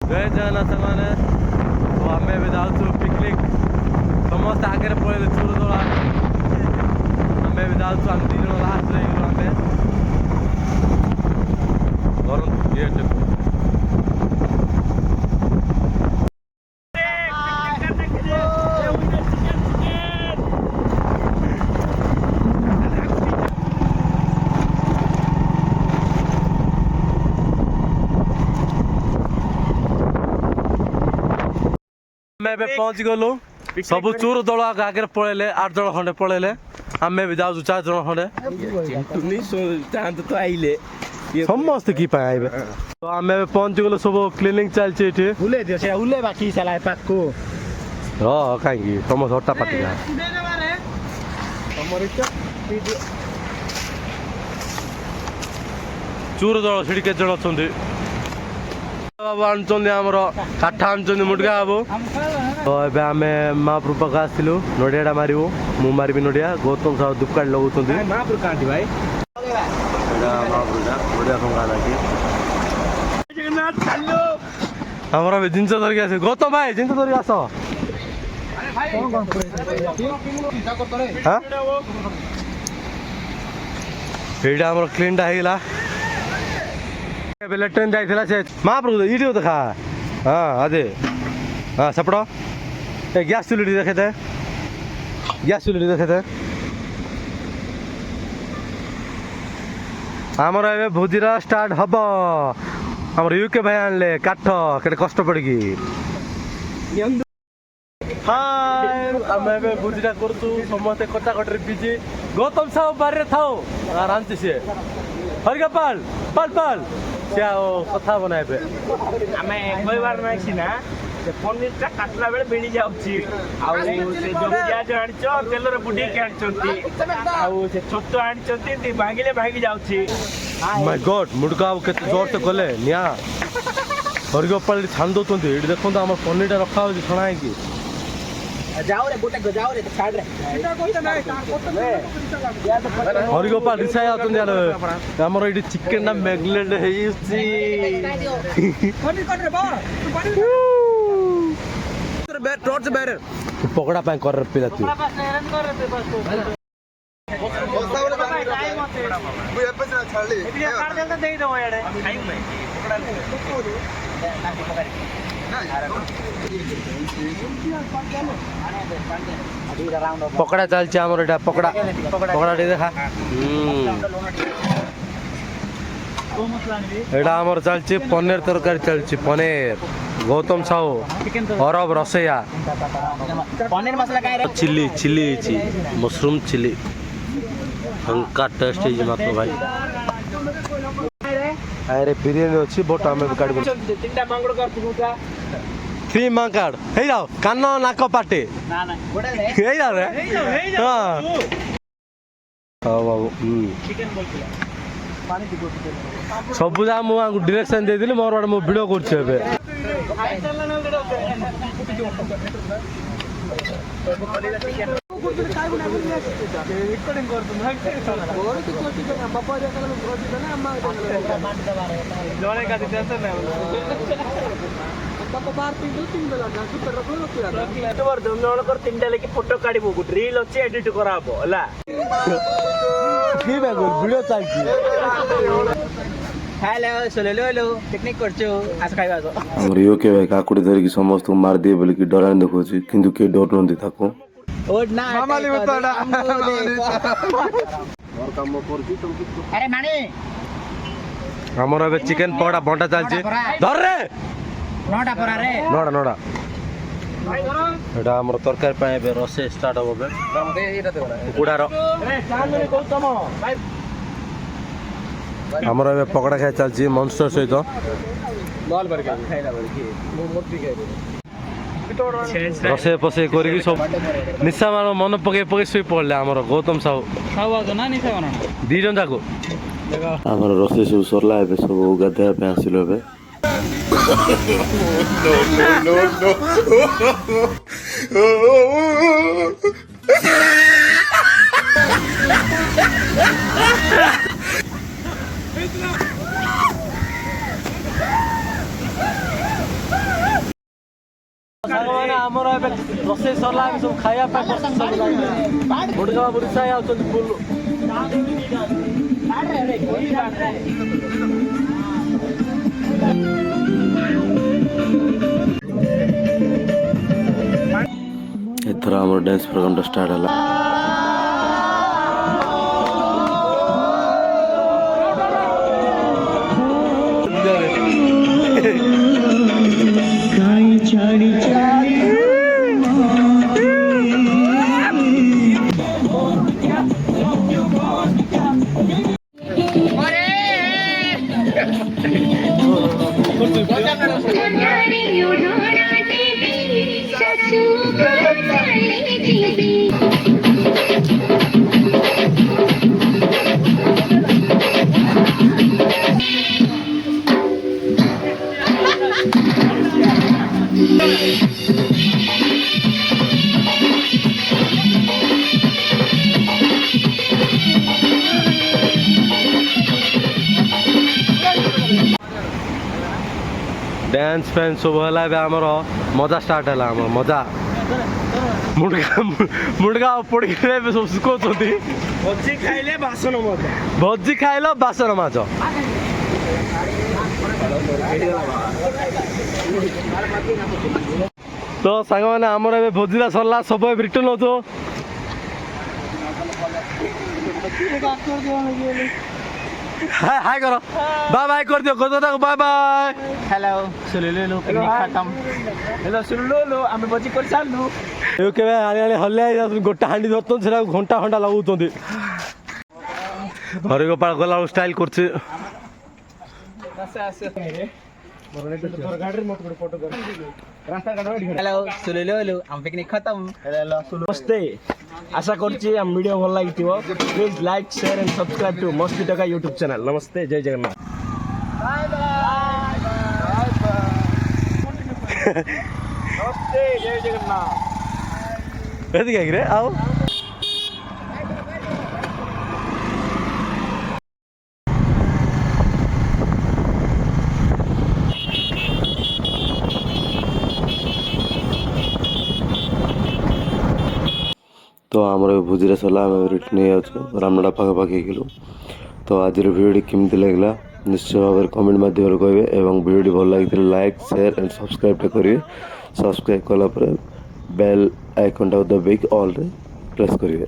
जय जगन्नाथ मैंने तो आम जाऊँ पिकनिक समस्त आगे पड़े चूर दला आम जाऊँ आम 2 जन लास्ट आम घर पहुंच गलु सब चूर दल आगे पड़े 8 जन खंडे पड़े आम भी जाऊँ 4 जन खंडे तो आइले समस्त की आइबे तो आम पहुंच गलु सब क्लीनिंग चलती कहीं तुम हटा पाटी चूर दल से के जन अच्छा बाबू आमर काठ आनी मुटका बाबू तो ये आम महाप्रभु पाक आसलु नड़िया मारू मु मारि नड़िया गौतम साहु धूपकाठ लगुच आमर जिनस धरिक आस गौतम भाई जिनस धरिक आस ये आम क्लीनटा होगा लेट्रिन जाइला से महाप्रभु ये देखा हाँ अदे हाँ सपड़ ए गैस चुल्ली देखे थे गैस चुल्ली देखे थे आमर ए भोजीरा स्टार्ट हम आम यूके भाई आनले काठ के कष्ट पड़ी आम भोजीटा करूँ समस्ते कटाकटी बिजी गौतम साहु बारे था रांची से हरिका पाल कथा बनाए आम कोई बार नहीं ना पनीर टा काटला बेले बेड़ी जाउची आउ से जो प्याज आनिचो तेल रे बुडी के आनिचंती आउ से छोटो आनिचंती ती भागिले भागी जाउची माय गॉड मुडका केते जोर से गले निया हरिगोपाल छान दउतंती एडी देखो तो हमर पनीर टा रखा हो छणा है कि जाओ रे गोटे जाओ रे साइड रे एटा कोइता नाही हरिगोपाल रिसाय आतन यार हमर एडी चिकन ना मैग्नेट हेइछि पनीर कट रे बा टॉर्च बैर पकड़ा पाए कर पिला तू पकड़ा चलছে আমার এটা पकड़ा पकड़ा देखा এটা আমার চলছে পনির তরকারি চলছে পনির गौतम साहु अरब रसैया पनीर मसाला काय रे चिल्ली चिल्ली मशरूम चिल्ली हंका टेस्ट है मात्र भाई अरे बिरयानी अच्छी बोट आम काट तीनटा मांगड़ कर तुटा 3 मांकाड़ हे जाओ कान नाक पाटे ना ना गोडा रे हे जाओ रे हां हां बाबू चिकन बोलथिला पानी दिगो सब जा मु डायरेक्शन दे दिली मोर मो वीडियो करछ एबे फोटो काढ़ रील अच्छे एडिट कराबो हला वीडियो चलछि हेलो सोलो पिकनिक करछो आज खाइबा को हमर योके भाई काकुड़ी धर की समस्त को मार दिए बोले कि डरान देखो छी किंतु के डर नंदी थाको ओड ना मामाली बताडा और काम करछि तुम अरे माने हमर एबे चिकन पकोड़ा बंटा चलछि धर रे नोडा परा रे नोडा एटा हमर तरकारी पाए एबे रसे स्टार्ट होबे कुकुडार हमर एबे पकोड़ा खाइ चलछि मॉन्स्टर सहित रसे पसे करी सब निशा मान मन पके पके सुई पड़ले हमर गौतम साहु दी जन जाको हमर रसे सब सरला एबे सब गाधया पे आसिलो एबे ସାଙ୍ଗମାନେ ଆମର ଏବେ ରୋଷେଇ ସରିଲା ଆମେ ସବୁ ଖାଇବା ପାଇଁ ମୁଣ୍ଡକା ବୁଢ଼ୀ ସାହି ଆଉଛନ୍ତି ଫୁଲ ଏଥର ଆମର ଡ୍ୟାନ୍ସ ପ୍ରୋଗ୍ରାମଟା ଷ୍ଟାର୍ଟ ହେଲା। ଡ୍ୟାନ୍ସ ଫ୍ୟାନ୍ସ ସବୁ ହେଲା ଏବେ ଆମର ମଜା ଷ୍ଟାର୍ଟ ହେଲା ଆମର ମଜା ମୁଣ୍ଡକା ପଡ଼ିକି ଏବେ ସବୁ ଶୁଖଉଛନ୍ତି ଭୋଜି ଖାଇଲେ ବାସନ ମଜା ଭୋଜି ଖାଇଲ ବାସନ ମାଛ ତ ସାଙ୍ଗମାନେ ଆମର ଏବେ ଭୋଜିଟା ସରିଲା ସବୁ ଏବେ ରିଟର୍ନ ହଉଛୁ हाय हाय करो बाय बाय कर दियो गोदा तक बाय बाय हेलो सुलुलु पिकनिक खत्म हेलो सुलुलु आमे भोजी कर चालू यो केबे आले आले हल्ले गोटा हांडी धरतन सेरा घंटा घंटा लागुतंदी हरि गोपाल गला स्टाइल करछे हेलो सुलुलु आम पिकनिक खत्म हेलो नमस्ते आशा करछि हम वीडियो भल लागिथिबो please like share and subscribe to मस्ती टका यूट्यूब चैनल नमस्ते जय जगन्नाथ बाय बाय नमस्ते जय जगन्नाथ एदी क्या रे आओ तो आमर भोजी सरला रिटर्न हो रामनाड़ा पाखापाखि हेलु तो आज भिडियो केमती लगला निश्चय भाव में कमेंट मध्यम कहे और भिडियो भल लगी लाइक शेयर एंड सब्सक्राइब करेंगे सब्सक्राइब कला बेल आइकन दबाई ऑल प्रेस करेंगे।